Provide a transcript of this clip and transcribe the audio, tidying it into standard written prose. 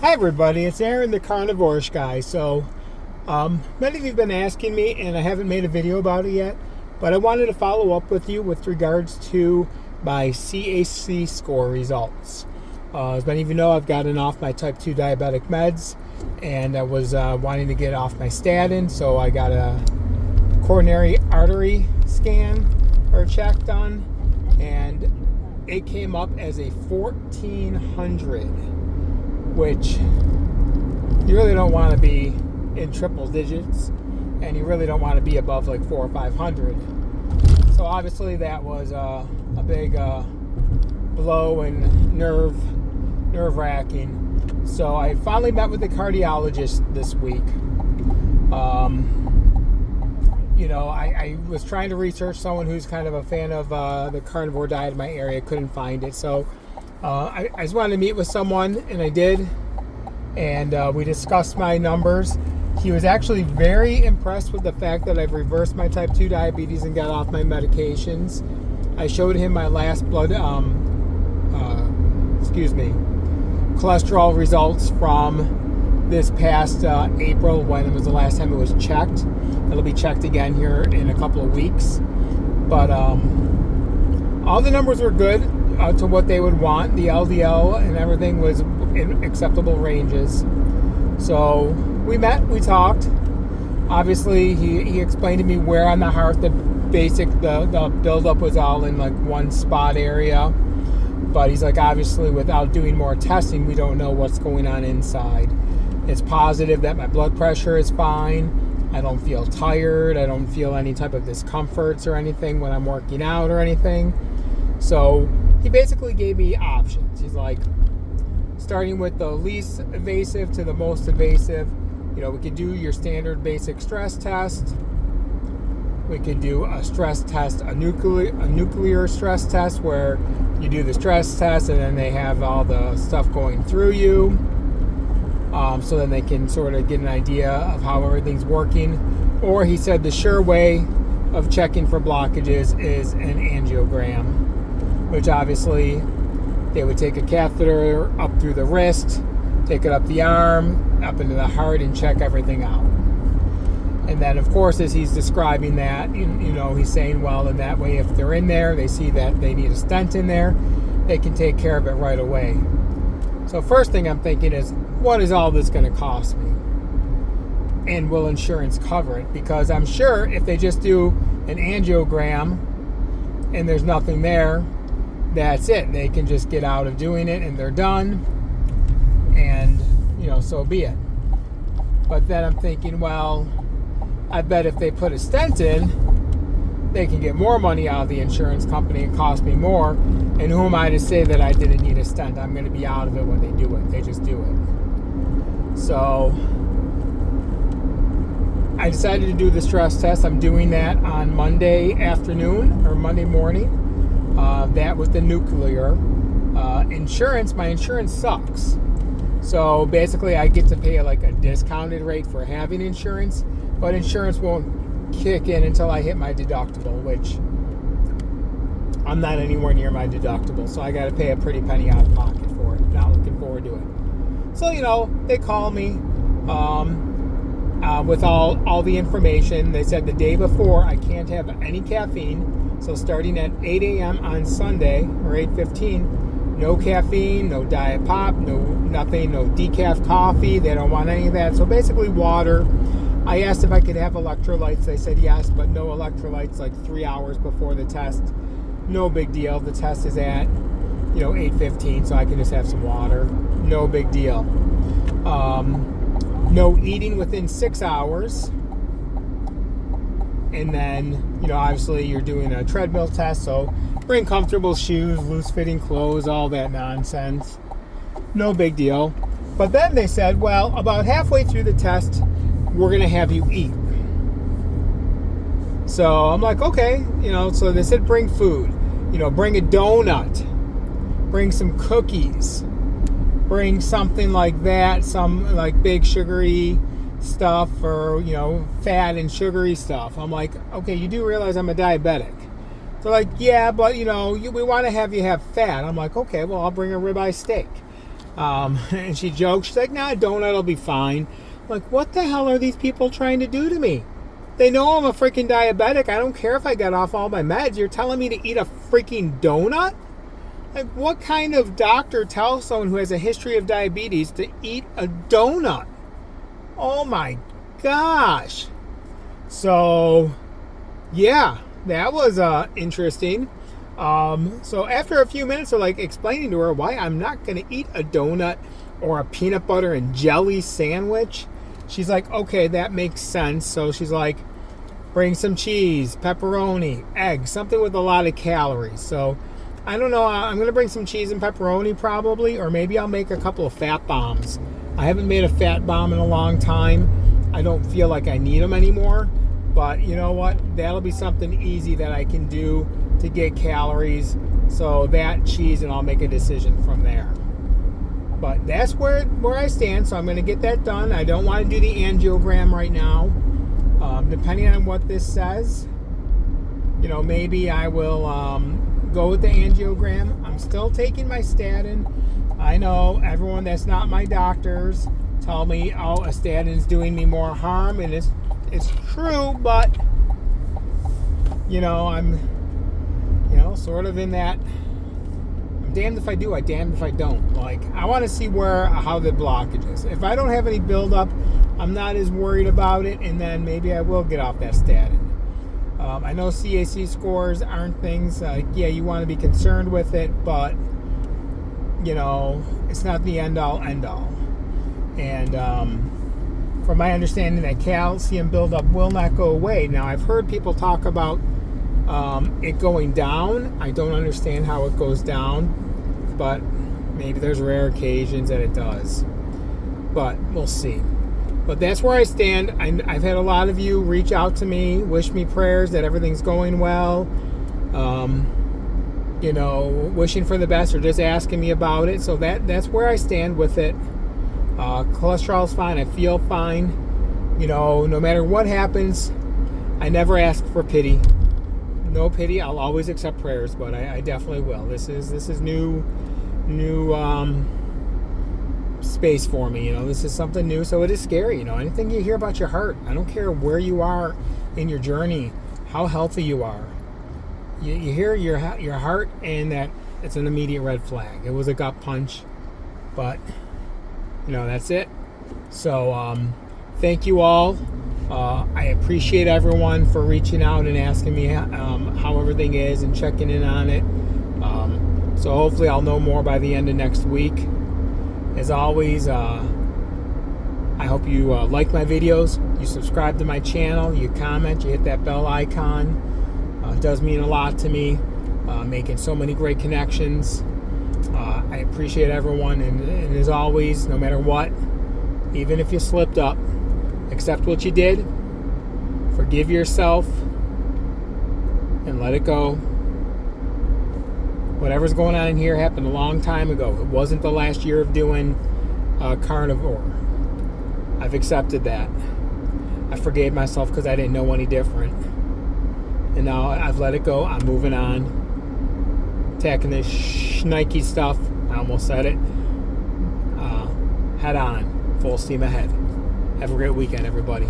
Hi everybody, it's Aaron the Cardiologist guy. So many of you have been asking me and I haven't made a video about it yet, but I wanted to follow up with you with regards to my CAC score results. As many of you know, I've gotten off my type 2 diabetic meds and I was wanting to get off my statin, so I got a coronary artery scan or check done, and it came up as a 1400, which you really don't want to be in triple digits, and you really don't want to be above like 400 or 500. So obviously that was a big blow and nerve-wracking. So I finally met with the cardiologist this week. I was trying to research someone who's kind of a fan of the carnivore diet in my area. Couldn't find it, so I just wanted to meet with someone, and I did, and we discussed my numbers. He was actually very impressed with the fact that I've reversed my type 2 diabetes and got off my medications. I showed him my last blood, cholesterol results from this past April, when it was the last time it was checked. It'll be checked again here in a couple of weeks. But all the numbers were good to what they would want. The LDL and everything was in acceptable ranges. So we met, we talked. Obviously, he explained to me where on the heart the buildup was all in like one spot area. But he's like, obviously, without doing more testing, we don't know what's going on inside. It's positive that my blood pressure is fine. I don't feel tired. I don't feel any type of discomforts or anything when I'm working out or anything. So he basically gave me options. He's like, starting with the least invasive to the most invasive. We could do your standard basic stress test. We could do a stress test, a nuclear stress test, where you do the stress test and then they have all the stuff going through you. So then they can sort of get an idea of how everything's working. Or he said the sure way of checking for blockages is an angiogram, which obviously they would take a catheter up through the wrist, take it up the arm, up into the heart, and check everything out. And then, of course, as he's describing that, he's saying, well, in that way, if they're in there, they see that they need a stent in there, they can take care of it right away. So first thing I'm thinking is, what is all this going to cost me? And will insurance cover it? Because I'm sure if they just do an angiogram and there's nothing there, that's it. They can just get out of doing it and they're done. And, so be it. But then I'm thinking, well, I bet if they put a stent in, they can get more money out of the insurance company and cost me more. And who am I to say that I didn't need a stent? I'm going to be out of it when they do it. They just do it. So I decided to do the stress test. I'm doing that on Monday afternoon or Monday morning. That was the nuclear. Insurance, my insurance sucks. So basically I get to pay like a discounted rate for having insurance, but insurance won't kick in until I hit my deductible, which I'm not anywhere near my deductible, so I got to pay a pretty penny out of pocket for it. Not looking forward to it. So, they call me with all the information. They said the day before I can't have any caffeine, so starting at 8 a.m. on Sunday, or 8:15, no caffeine, no diet pop, nothing, no decaf coffee. They don't want any of that, so basically water. I asked if I could have electrolytes. They said yes, but no electrolytes like 3 hours before the test. No big deal. The test is at 8:15, so I can just have some water. No big deal. No eating within 6 hours. And then, obviously you're doing a treadmill test, so bring comfortable shoes, loose-fitting clothes, all that nonsense. No big deal. But then they said, well, about halfway through the test, we're going to have you eat. So I'm like, okay, so they said bring food. Bring a donut. Bring some cookies. Bring something like that, some like big sugary stuff, or, fat and sugary stuff. I'm like, okay, you do realize I'm a diabetic. They're like, yeah, but, we want to have you have fat. I'm like, okay, well, I'll bring a ribeye steak. And she joked, she's like, nah, a donut will be fine. I'm like, what the hell are these people trying to do to me? They know I'm a freaking diabetic. I don't care if I get off all my meds. You're telling me to eat a freaking donut? Like, what kind of doctor tells someone who has a history of diabetes to eat a donut? Oh my gosh. So, yeah, that was interesting. So after a few minutes of like explaining to her why I'm not going to eat a donut or a peanut butter and jelly sandwich, she's like, okay, that makes sense. So she's like, bring some cheese, pepperoni, eggs, something with a lot of calories. So I don't know. I'm going to bring some cheese and pepperoni probably, or maybe I'll make a couple of fat bombs. I haven't made a fat bomb in a long time. I don't feel like I need them anymore. But you know what? That'll be something easy that I can do to get calories. So that, cheese, and I'll make a decision from there. But that's where I stand. So I'm going to get that done. I don't want to do the angiogram right now. Depending on what this says, maybe I will go with the angiogram. I'm still taking my statin. I know everyone that's not my doctors tell me, oh, a statin's doing me more harm, and it's true, but I'm sort of in that I'm damned if I do, I'm damned if I don't. Like, I want to see how the blockage is. If I don't have any buildup, I'm not as worried about it, and then maybe I will get off that statin. I know CAC scores aren't things you want to be concerned with it, but it's not the end all. And from my understanding, that calcium buildup will not go away. Now, I've heard people talk about it going down. I don't understand how it goes down, but maybe there's rare occasions that it does. But we'll see. But that's where I stand. I've had a lot of you reach out to me, wish me prayers that everything's going well, wishing for the best or just asking me about it. So that's where I stand with it. Cholesterol's fine. I feel fine. No matter what happens, I never ask for pity. No pity. I'll always accept prayers, but I definitely will. This is new space for me. This is something new, so it is scary. Anything you hear about your heart, I don't care where you are in your journey, how healthy you are. You hear your heart, and that it's an immediate red flag. It was a gut punch, but that's it. So thank you all. I appreciate everyone for reaching out and asking me how everything is and checking in on it. So hopefully I'll know more by the end of next week. As always, I hope you like my videos, you subscribe to my channel, you comment, you hit that bell icon. It does mean a lot to me, making so many great connections. I appreciate everyone, and as always, no matter what, even if you slipped up, accept what you did, forgive yourself, and let it go. Whatever's going on in here happened a long time ago. It wasn't the last year of doing carnivore. I've accepted that. I forgave myself because I didn't know any different. And now I've let it go. I'm moving on. Attacking this shnikey stuff. I almost said it. Head on. Full steam ahead. Have a great weekend, everybody.